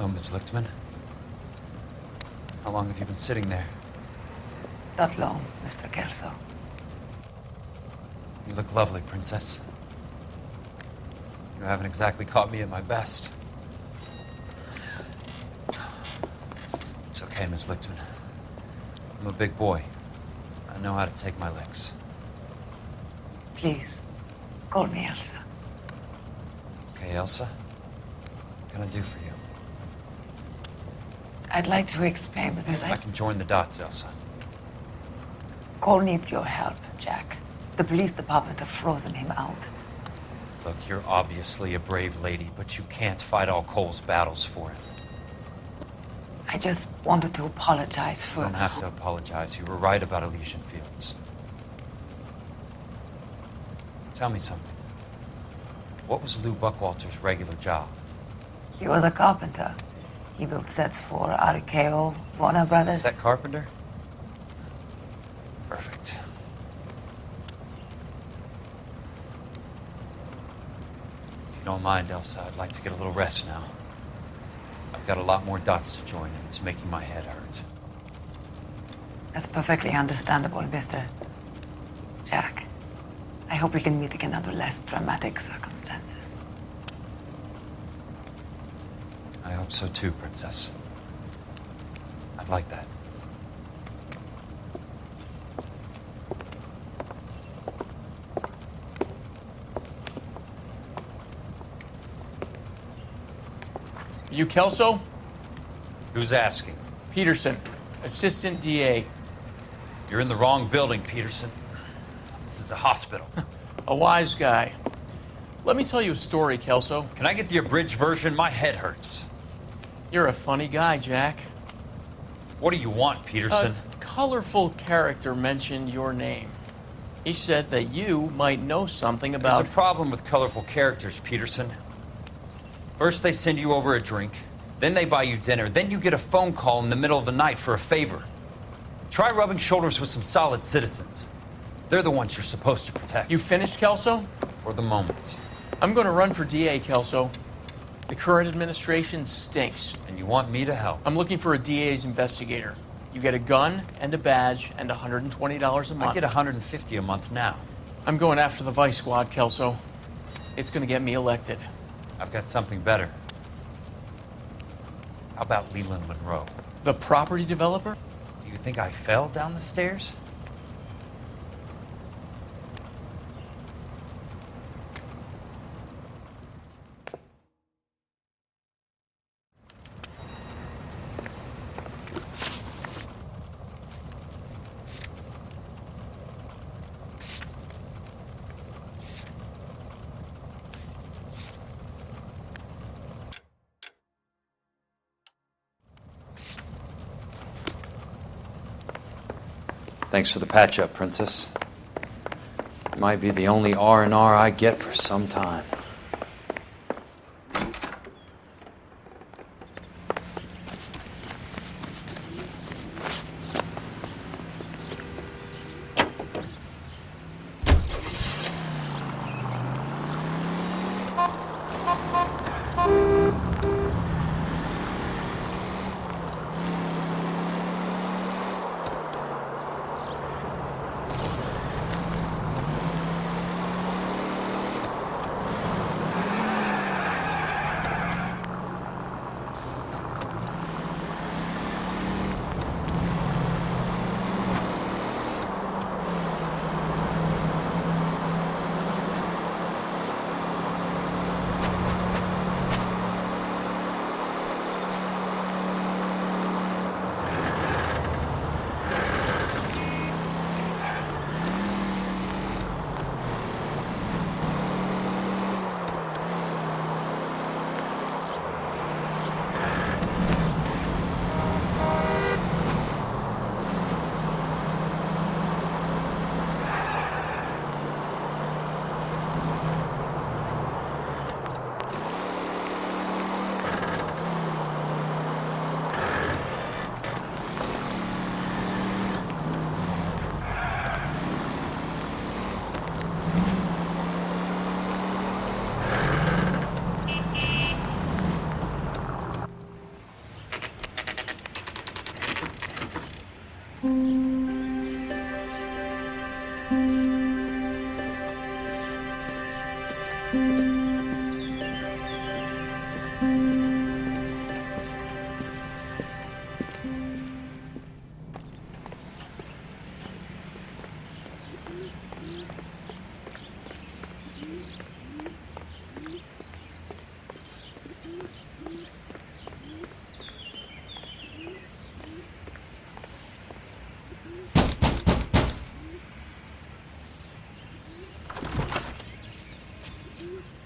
Hello, Miss Lichtman. How long have you been sitting there? Not long, Mr. Kelso. You look lovely, Princess. You haven't exactly caught me at my best. It's okay, Miss Lichtman. I'm a big boy. I know how to take my licks. Please, call me Elsa. Okay, Elsa? What can I do for you? I'd like to explain because I can join the dots, Elsa. Cole needs your help, Jack. The police department have frozen him out. Look, you're obviously a brave lady, but you can't fight all Cole's battles for him. I just wanted to apologize for... You don't have to apologize. You were right about Elysian Fields. Tell me something. What was Lou Buckwalter's regular job? He was a carpenter. He built sets for RKO, Warner Brothers. Set carpenter? Perfect. If you don't mind, Elsa, I'd like to get a little rest now. I've got a lot more dots to join, and it's making my head hurt. That's perfectly understandable, Mr. Jack. I hope we can meet again under less dramatic circumstances. I hope so too, Princess. I'd like that. You Kelso? Who's asking? Peterson, Assistant DA. You're in the wrong building, Peterson. This is a hospital. A wise guy. Let me tell you a story, Kelso. Can I get the abridged version? My head hurts. You're a funny guy, Jack. What do you want, Peterson? A colorful character mentioned your name. He said that you might know something about... There's a problem with colorful characters, Peterson. First they send you over a drink, then they buy you dinner, then you get a phone call in the middle of the night for a favor. Try rubbing shoulders with some solid citizens. They're the ones you're supposed to protect. You finished, Kelso? For the moment. I'm going to run for DA, Kelso. The current administration stinks. And you want me to help? I'm looking for a DA's investigator. You get a gun and a badge and $120 a month. I get $150 a month now. I'm going after the Vice Squad, Kelso. It's going to get me elected. I've got something better. How about Leland Monroe? The property developer? Do you think I fell down the stairs? Thanks for the patch-up, Princess. It might be the only R&R I get for some time.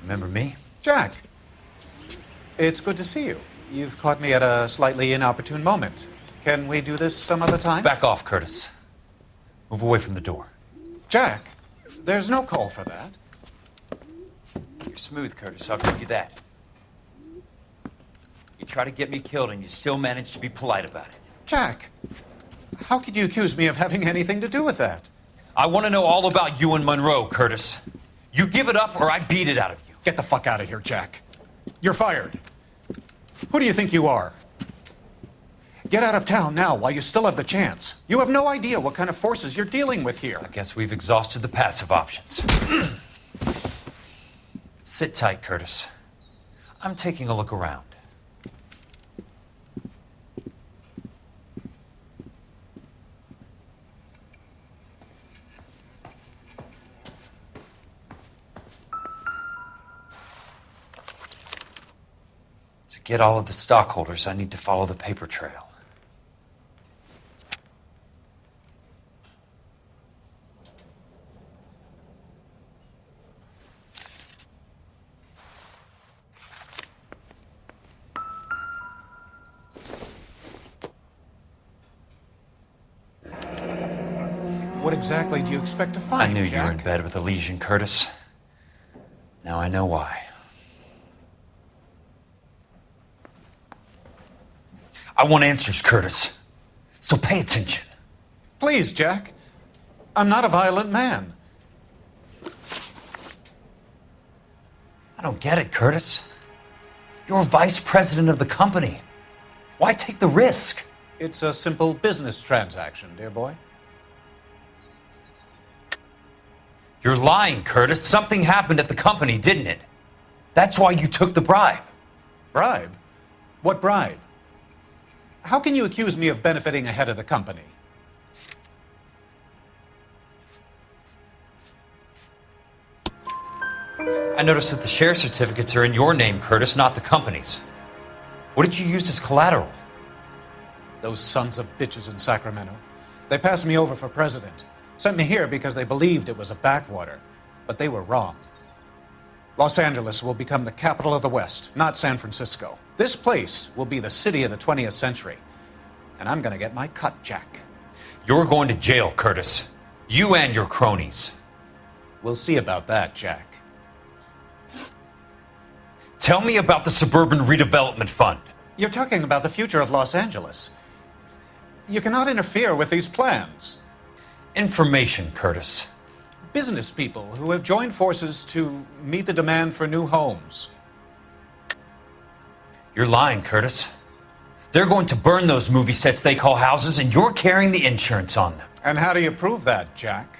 Remember me? Jack, it's good to see you. You've caught me at a slightly inopportune moment. Can we do this some other time? Back off, Curtis. Move away from the door. Jack, there's no call for that. You're smooth, Curtis, I'll give you that. You try to get me killed and you still manage to be polite about it. Jack, how could you accuse me of having anything to do with that? I want to know all about you and Monroe, Curtis. You give it up or I beat it out of you. Get the fuck out of here, Jack. You're fired. Who do you think you are? Get out of town now while you still have the chance. You have no idea what kind of forces you're dealing with here. I guess we've exhausted the passive options. Sit tight, Curtis. I'm taking a look around. To get all of the stockholders, I need to follow the paper trail. What exactly do you expect to find, I knew you were Jack? in bed with Elysian, Curtis. Now I know why. I want answers, Curtis. So pay attention. Please, Jack. I'm not a violent man. I don't get it, Curtis. You're vice president of the company. Why take the risk? It's a simple business transaction, dear boy. You're lying, Curtis. Something happened at the company, didn't it? That's why you took the bribe. Bribe? What bribe? How can you accuse me of benefiting ahead of the company? I noticed that the share certificates are in your name, Curtis, not the company's. What did you use as collateral? Those sons of bitches in Sacramento. They passed me over for president. Sent me here because they believed it was a backwater. But they were wrong. Los Angeles will become the capital of the West, not San Francisco. This place will be the city of the 20th century. And I'm gonna get my cut, Jack. You're going to jail, Curtis. You and your cronies. We'll see about that, Jack. Tell me about the Suburban Redevelopment Fund. You're talking about the future of Los Angeles. You cannot interfere with these plans. Information, Curtis. Business people who have joined forces to meet the demand for new homes. You're lying, Curtis. They're going to burn those movie sets they call houses, and you're carrying the insurance on them. And how do you prove that, Jack?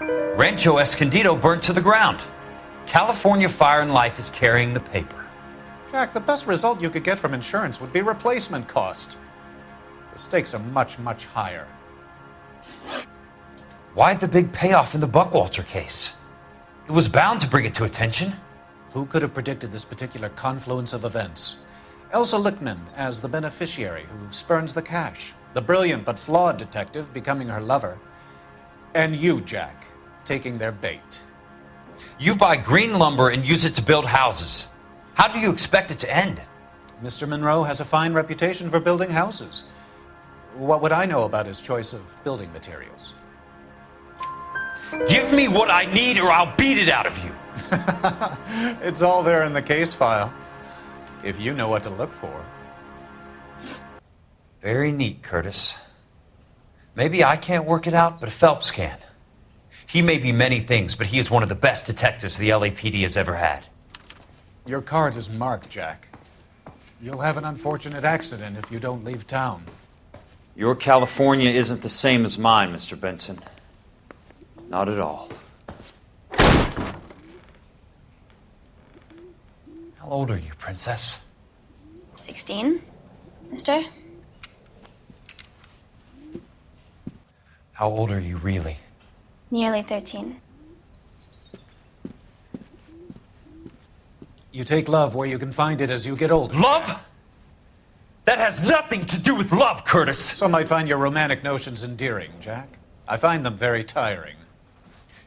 Rancho Escondido burnt to the ground. California Fire and Life is carrying the paper. Jack, the best result you could get from insurance would be replacement cost. The stakes are much, much higher. Why the big payoff in the Buckwalter case? It was bound to bring it to attention. Who could have predicted this particular confluence of events? Elsa Lichtman as the beneficiary who spurns the cash. The brilliant but flawed detective becoming her lover. And you, Jack, taking their bait. You buy green lumber and use it to build houses. How do you expect it to end? Mr. Monroe has a fine reputation for building houses. What would I know about his choice of building materials? Give me what I need or I'll beat it out of you. It's all there in the case file, if you know what to look for. Very neat, Curtis. Maybe I can't work it out, but Phelps can. He may be many things, but he is one of the best detectives the LAPD has ever had. Your card is marked, Jack. You'll have an unfortunate accident if you don't leave town. Your California isn't the same as mine, Mr. Benson. Not at all. How old are you, Princess? 16, mister? How old are you really? Nearly 13. You take love where you can find it as you get older. Love? That has nothing to do with love, Curtis. Some might find your romantic notions endearing, Jack. I find them very tiring.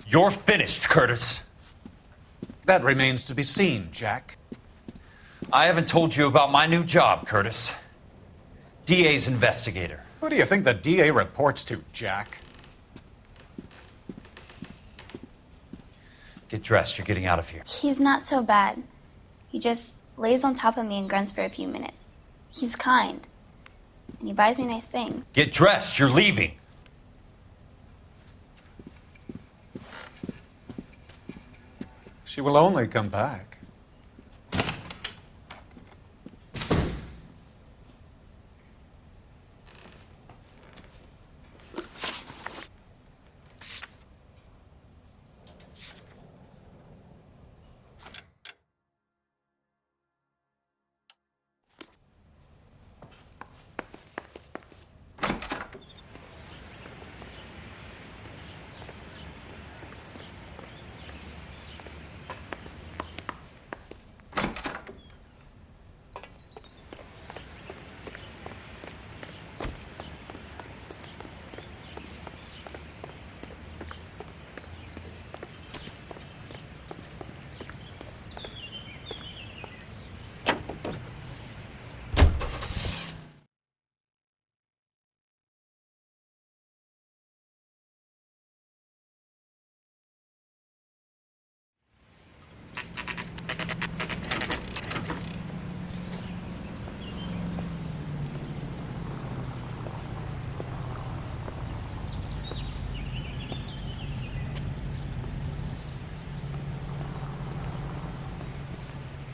You're finished, Curtis. That remains to be seen, Jack. I haven't told you about my new job, Curtis. DA's investigator. Who do you think the DA reports to, Jack? Get dressed, you're getting out of here. He's not so bad. He just lays on top of me and grunts for a few minutes. He's kind. And he buys me nice things. Get dressed, you're leaving. She will only come back.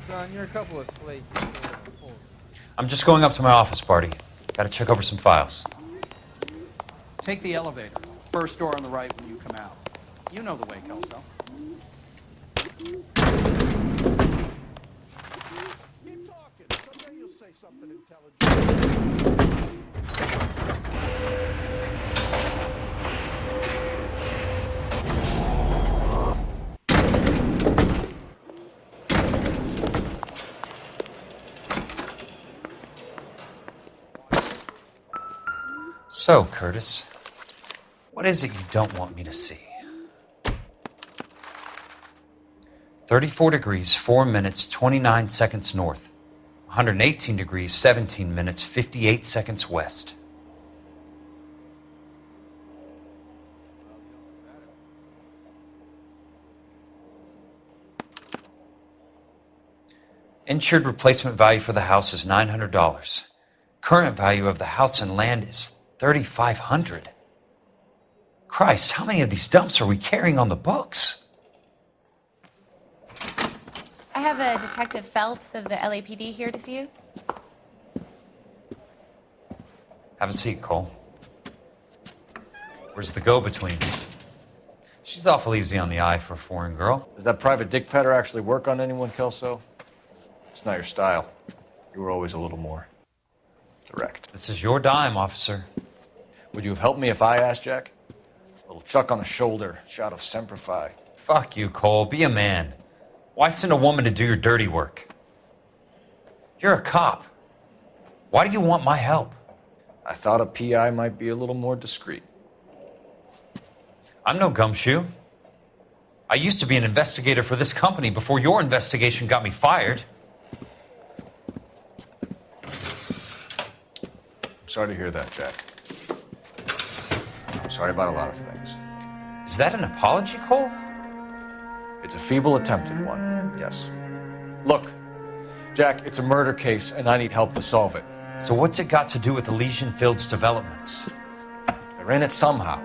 Son, you're a couple of slates. I'm just going up to my office party. Gotta check over some files. Take the elevator. First door on the right when you come out. You know the way, Kelso. Keep talking. Someday you'll say something intelligent. So, Curtis, what is it you don't want me to see? 34 degrees, 4 minutes, 29 seconds north. 118 degrees, 17 minutes, 58 seconds west. Insured replacement value for the house is $900. Current value of the house and land is $3,500. Christ, how many of these dumps are we carrying on the books? I have a Detective Phelps of the LAPD here to see you. Have a seat, Cole. Where's the go-between? She's awful easy on the eye for a foreign girl. Does that private dick petter actually work on anyone, Kelso? It's not your style. You were always a little more direct. This is your dime, officer. Would you have helped me if I asked, Jack? A little chuck on the shoulder, shot of Semper Fi. Fuck you, Cole. Be a man. Why send a woman to do your dirty work? You're a cop. Why do you want my help? I thought a PI might be a little more discreet. I'm no gumshoe. I used to be an investigator for this company before your investigation got me fired. Sorry to hear that, Jack. I'm sorry about a lot of things. Is that an apology, Cole? It's a feeble attempt at one, yes. Look, Jack, it's a murder case, and I need help to solve it. So what's it got to do with Elysian Fields developments? They're in it somehow.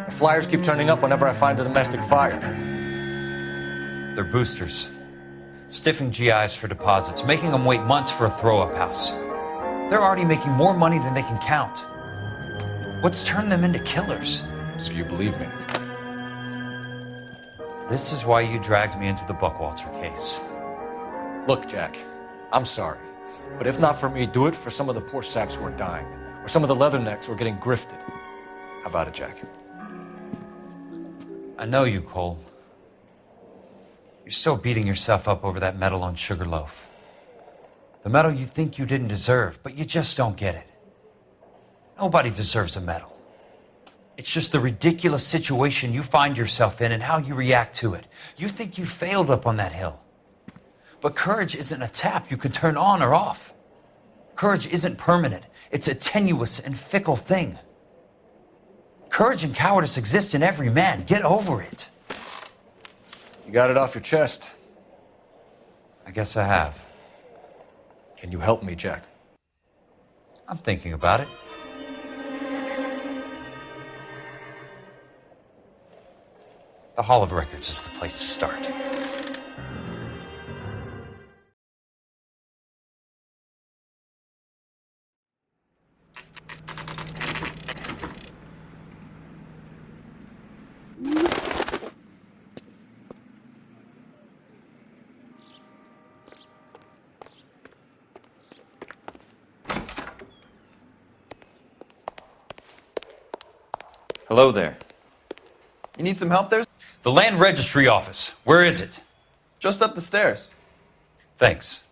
The flyers keep turning up whenever I find a domestic fire. They're boosters. Stiffing GIs for deposits, making them wait months for a throw-up house. They're already making more money than they can count. What's turned them into killers? So you believe me? This is why you dragged me into the Buckwalter case. Look, Jack, I'm sorry. But if not for me, do it for some of the poor saps who are dying. Or some of the leathernecks who are getting grifted. How about it, Jack? I know you, Cole. You're still beating yourself up over that medal on Sugarloaf. The medal you think you didn't deserve, but you just don't get it. Nobody deserves a medal. It's just the ridiculous situation you find yourself in and how you react to it. You think you failed up on that hill. But courage isn't a tap you can turn on or off. Courage isn't permanent. It's a tenuous and fickle thing. Courage and cowardice exist in every man. Get over it. You got it off your chest. I guess I have. Can you help me, Jack? I'm thinking about it. The Hall of Records is the place to start. Hello there. You need some help there? The Land Registry Office. Where is it? Just up the stairs. Thanks.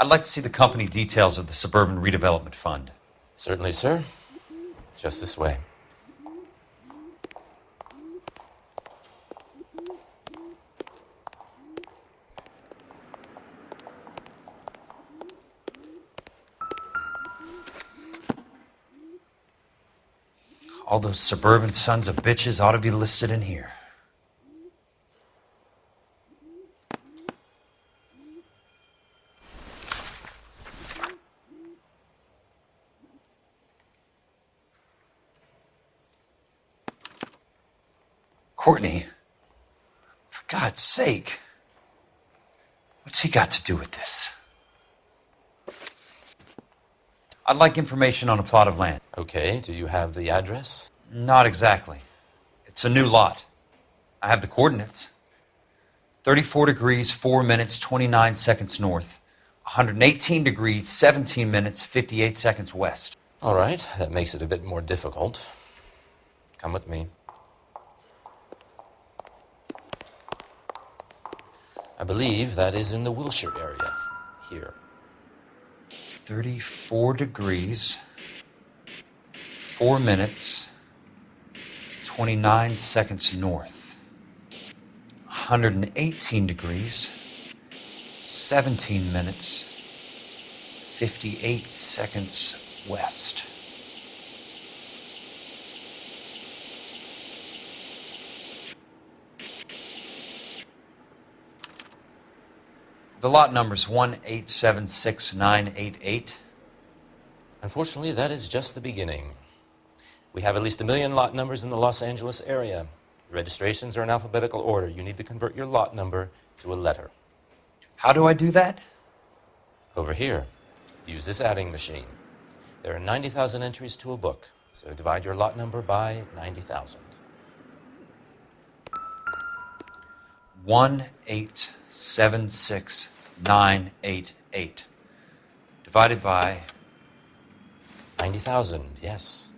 I'd like to see the company details of the Suburban Redevelopment Fund. Certainly, sir. Just this way. All those suburban sons of bitches ought to be listed in here. Courtney, for God's sake, what's he got to do with this? I'd like information on a plot of land. Okay, do you have the address? Not exactly. It's a new lot. I have the coordinates. 34 degrees, 4 minutes, 29 seconds north. 118 degrees, 17 minutes, 58 seconds west. All right, that makes it a bit more difficult. Come with me. I believe that is in the Wilshire area, here. 34 degrees, 4 minutes, 29 seconds north. 118 degrees, 17 minutes, 58 seconds west. The lot number's 1876988. Unfortunately, that is just the beginning. We have at least 1 million lot numbers in the Los Angeles area. The registrations are in alphabetical order. You need to convert your lot number to a letter. How do I do that? Over here, use this adding machine. There are 90,000 entries to a book, so divide your lot number by 90,000. 1876988 divided by 90,000, yes.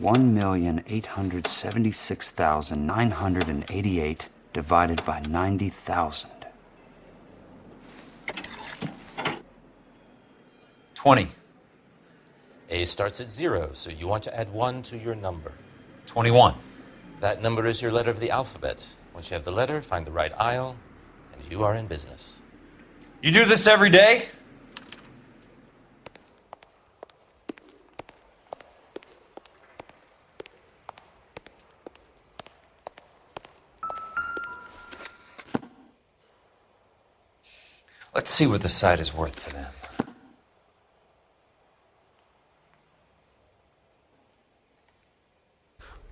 $1,876,988 divided by 90,000. 20. A starts at 0, so you want to add 1 to your number. 21. That number is your letter of the alphabet. Once you have the letter, find the right aisle, and you are in business. You do this every day? Let's see what the site is worth to them.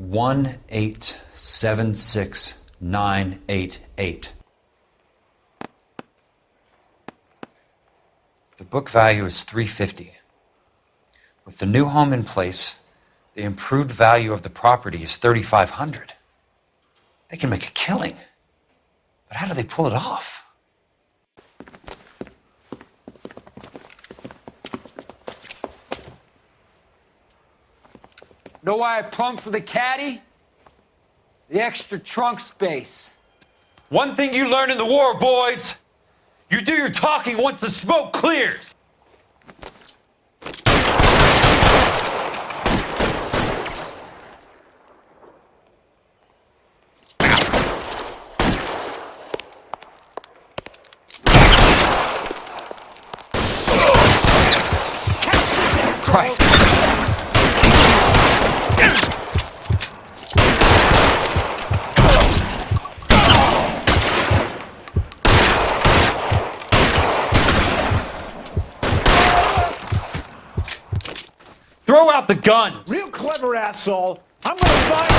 $1,876,988. The book value is $350. With the new home in place, the improved value of the property is $3,500. They can make a killing. But how do they pull it off? Know why I plumbed for the caddy? The extra trunk space. One thing you learn in the war, boys. You do your talking once the smoke clears. Christ. Throw out the guns! Real clever, asshole. I'm gonna find you.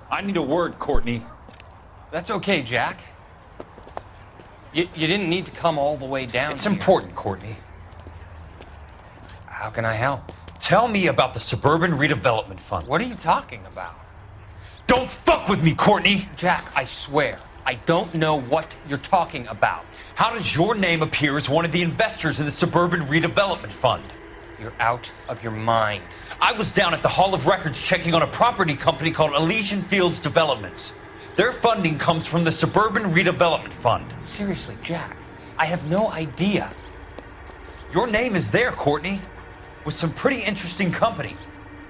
I need a word, Courtney. That's okay, Jack. You didn't need to come all the way down It's here. important, Courtney. How can I help? Tell me about the Suburban Redevelopment Fund. What are you talking about? Don't fuck with me, Courtney! Jack, I swear, I don't know what you're talking about. How does your name appear as one of the investors in the Suburban Redevelopment Fund? You're out of your mind. I was down at the Hall of Records checking on a property company called Elysian Fields Developments. Their funding comes from the Suburban Redevelopment Fund. Seriously, Jack, I have no idea. Your name is there, Courtney, with some pretty interesting company.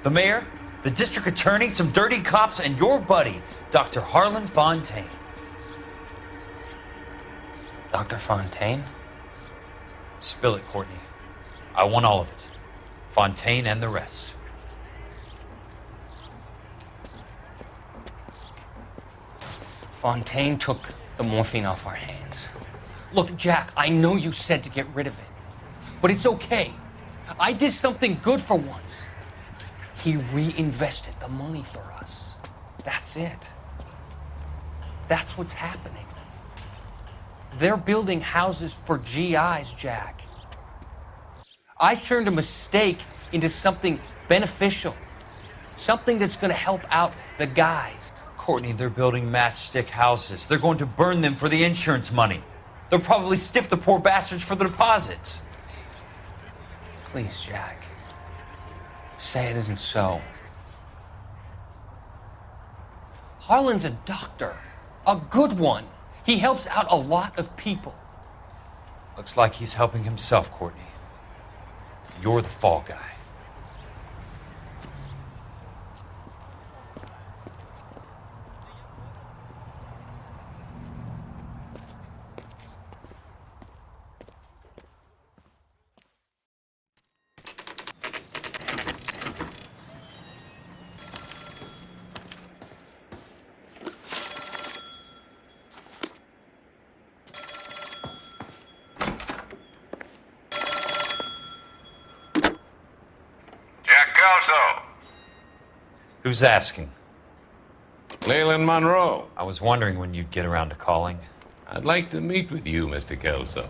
The mayor, the district attorney, some dirty cops, and your buddy, Dr. Harlan Fontaine. Dr. Fontaine? Spill it, Courtney. I want all of it. Fontaine and the rest. Fontaine took the morphine off our hands. Look, Jack, I know you said to get rid of it, but it's okay. I did something good for once. He reinvested the money for us. That's it. That's what's happening. They're building houses for GIs, Jack. I turned a mistake into something beneficial, something that's going to help out the guys. Courtney, they're building matchstick houses. They're going to burn them for the insurance money. They'll probably stiff the poor bastards for the deposits. Please, Jack. Say it isn't so. Harlan's a doctor, a good one. He helps out a lot of people. Looks like he's helping himself, Courtney. You're the fall guy. Kelso. Who's asking? Leland Monroe. I was wondering when you'd get around to calling. I'd like to meet with you, Mr. Kelso.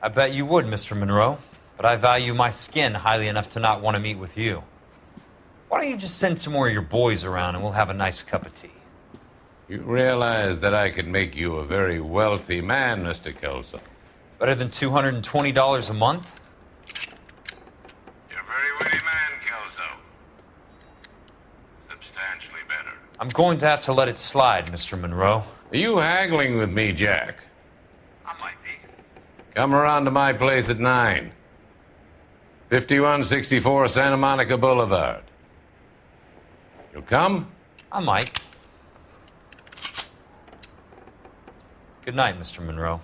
I bet you would, Mr. Monroe. But I value my skin highly enough to not want to meet with you. Why don't you just send some more of your boys around and we'll have a nice cup of tea? You realize that I could make you a very wealthy man, Mr. Kelso. Better than $220 a month? You're a very witty man, Kelso. Substantially better. I'm going to have to let it slide, Mr. Monroe. Are you haggling with me, Jack? I might be. Come around to my place at 9. 5164 Santa Monica Boulevard. You'll come? I might. Good night, Mr. Monroe.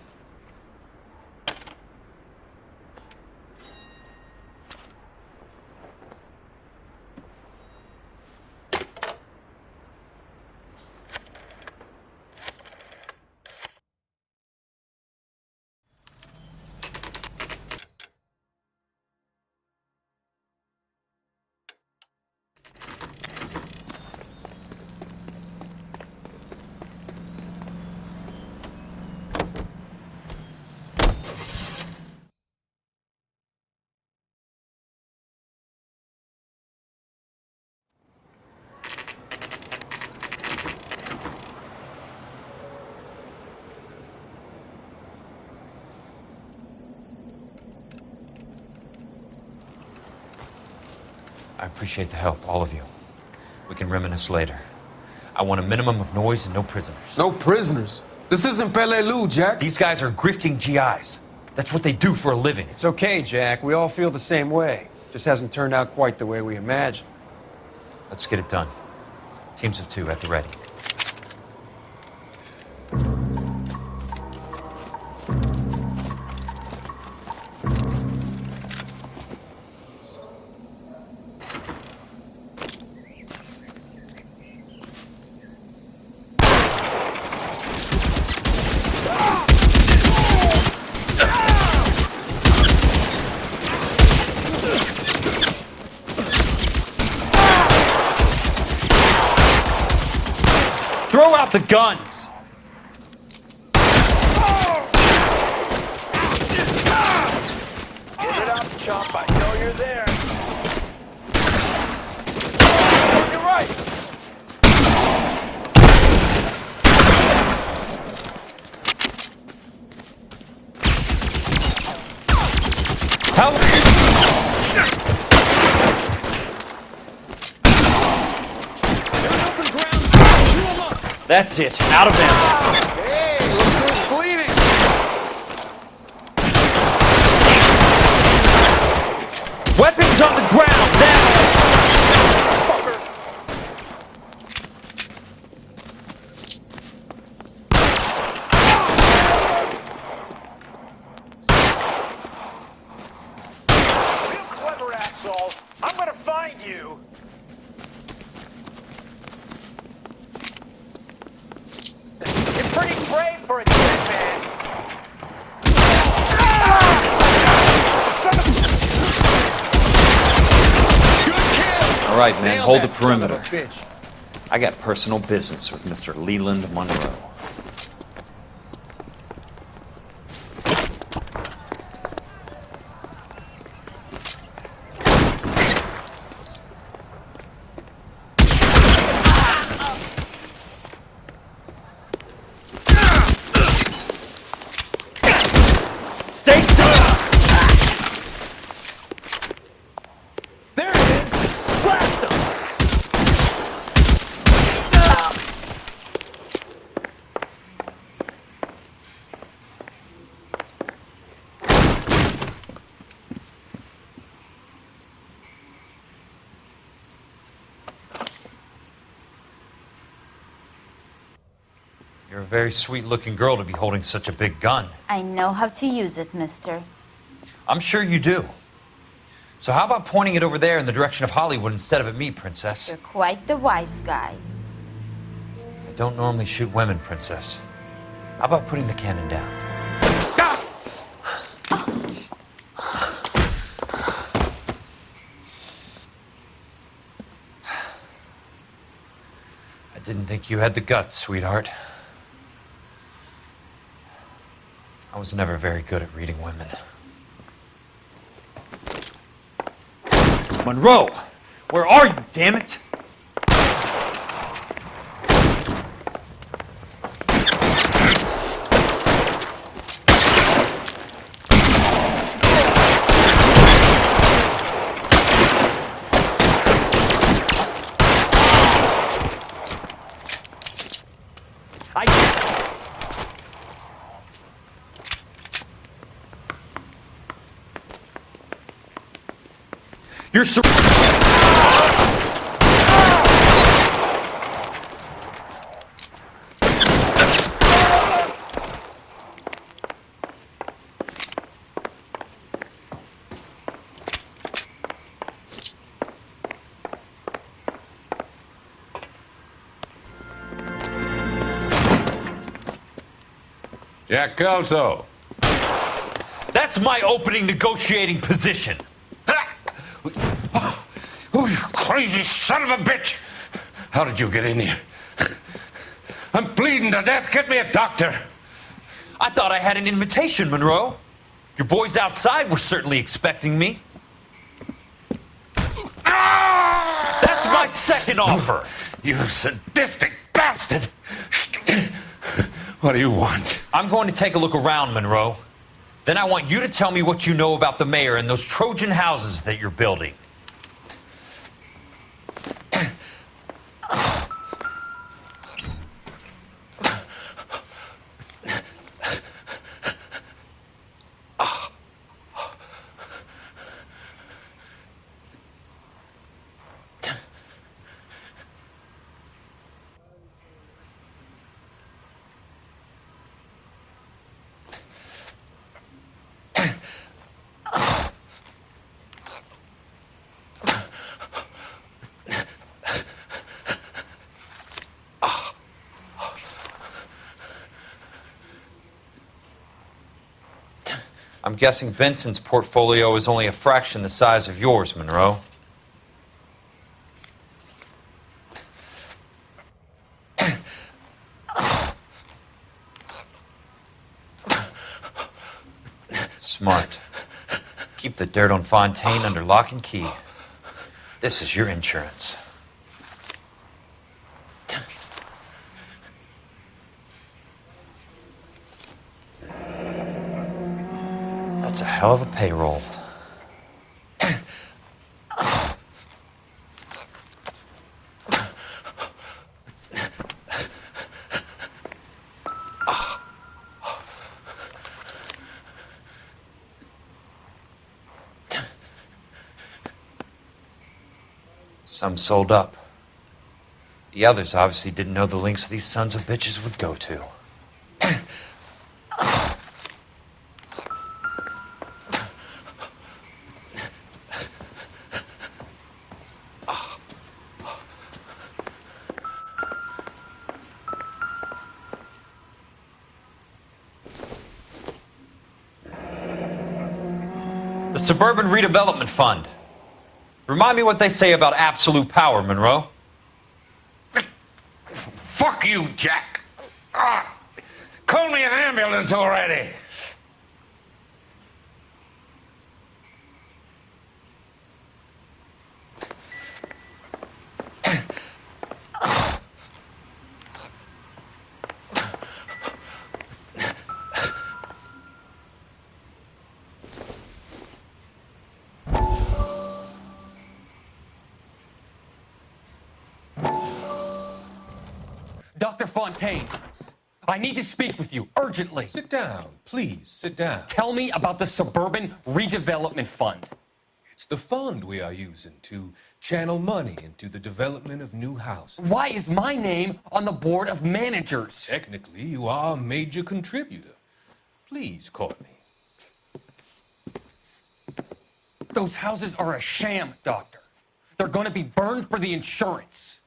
I appreciate the help, all of you. We can reminisce later. I want a minimum of noise and no prisoners. No prisoners? This isn't Peleliu, Jack. These guys are grifting GIs. That's what they do for a living. It's okay, Jack. We all feel the same way. Just hasn't turned out quite the way we imagined. Let's get it done. Teams of 2 at the ready. Throw out the guns! Get it up, chump. I know you're there. You're right. Help! That's it. Out of ammo. Hey, look who's bleeding. Weapons on the ground, now! You clever asshole. I'm gonna find you. You're pretty brave for a dead man. All right, man, Nailed hold the that son of a perimeter. bitch. I got personal business with Mr. Leland Monroe. Stay still! There it is. Blast him. You're a very sweet-looking girl to be holding such a big gun. I know how to use it, mister. I'm sure you do. So how about pointing it over there in the direction of Hollywood instead of at me, Princess? You're quite the wise guy. I don't normally shoot women, Princess. How about putting the cannon down? I didn't think you had the guts, sweetheart. I was never very good at reading women. Monroe! Where are you, damn it? You're sur- Jack Kelso. That's my opening negotiating position. Oh, you crazy son of a bitch! How did you get in here? I'm bleeding to death. Get me a doctor. I thought I had an invitation, Monroe. Your boys outside were certainly expecting me. That's my second offer. You sadistic bastard! What do you want? I'm going to take a look around, Monroe. Then I want you to tell me what you know about the mayor and those Trojan houses that you're building. I'm guessing Benson's portfolio is only a fraction the size of yours, Monroe. Smart. Keep the dirt on Fontaine under lock and key. This is your insurance. That's a hell of a payroll. Some sold up. The others obviously didn't know the lengths these sons of bitches would go to. The Suburban Redevelopment Fund. Remind me what they say about absolute power, Monroe. Fuck you, Jack. Call me an ambulance already. Dr. Fontaine, I need to speak with you urgently. Sit down, please, sit down. Tell me about the Suburban Redevelopment Fund. It's the fund we are using to channel money into the development of new houses. Why is my name on the board of managers? Technically, you are a major contributor. Please, Courtney. Those houses are a sham, Doctor. They're going to be burned for the insurance.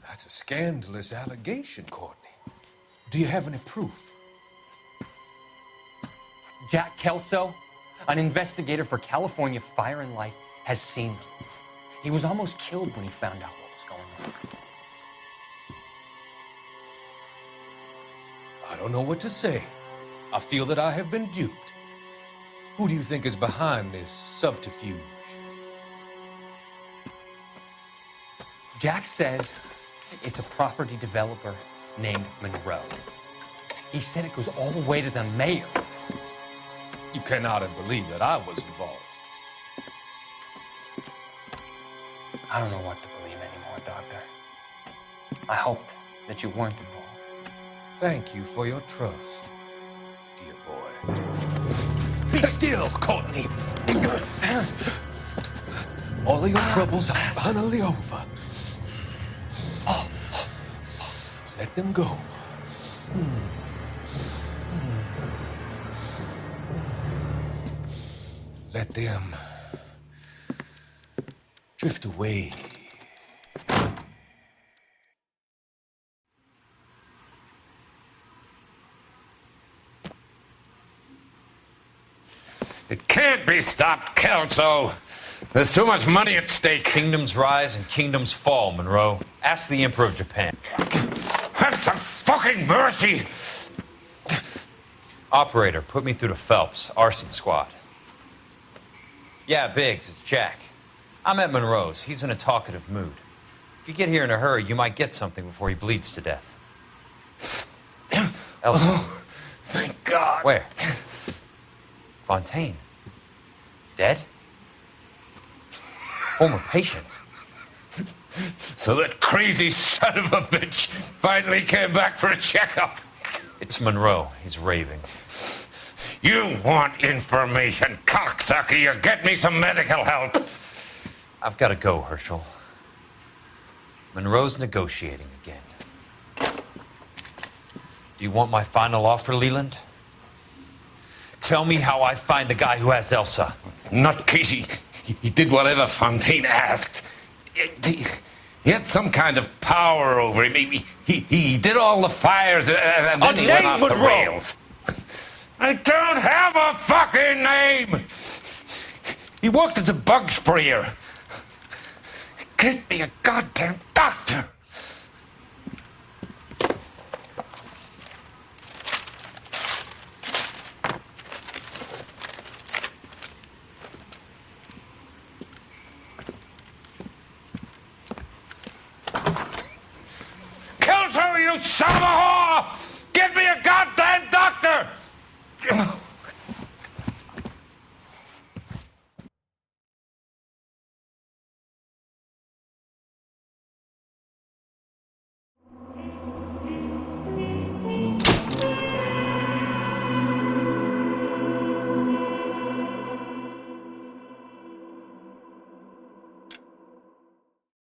That's a scandalous allegation, Courtney. Do you have any proof? Jack Kelso, an investigator for California Fire and Life, has seen them. He was almost killed when he found out what was going on. I don't know what to say. I feel that I have been duped. Who do you think is behind this subterfuge? Jack says it's a property developer named Monroe. He said it goes all the way to the mayor. You cannot have believed that I was involved. I don't know what to believe anymore, Doctor. I hoped that you weren't involved. Thank you for your trust, dear boy. Be still, Courtney. All of your troubles are finally over. Let them go. Let them drift away. It can't be stopped, Kelso. There's too much money at stake. Kingdoms rise and kingdoms fall, Monroe. Ask the Emperor of Japan. Have some fucking mercy! Operator, put me through to Phelps, arson squad. Yeah, Biggs, it's Jack. I'm at Monroe's. He's in a talkative mood. If you get here in a hurry, you might get something before he bleeds to death. Elsa. Oh, thank God. Where? Fontaine. Dead? Former patient. So that crazy son of a bitch finally came back for a checkup. It's Monroe. He's raving. You want information, cocksucker. You get me some medical help. I've got to go, Herschel. Monroe's negotiating again. Do you want my final offer, Leland? Tell me how I find the guy who has Elsa. Nutcase, he did whatever Fontaine asked. He had some kind of power over him. He did all the fires and then he went off the rails. I don't have a fucking name! He worked as a bug sprayer. Get me a goddamn doctor!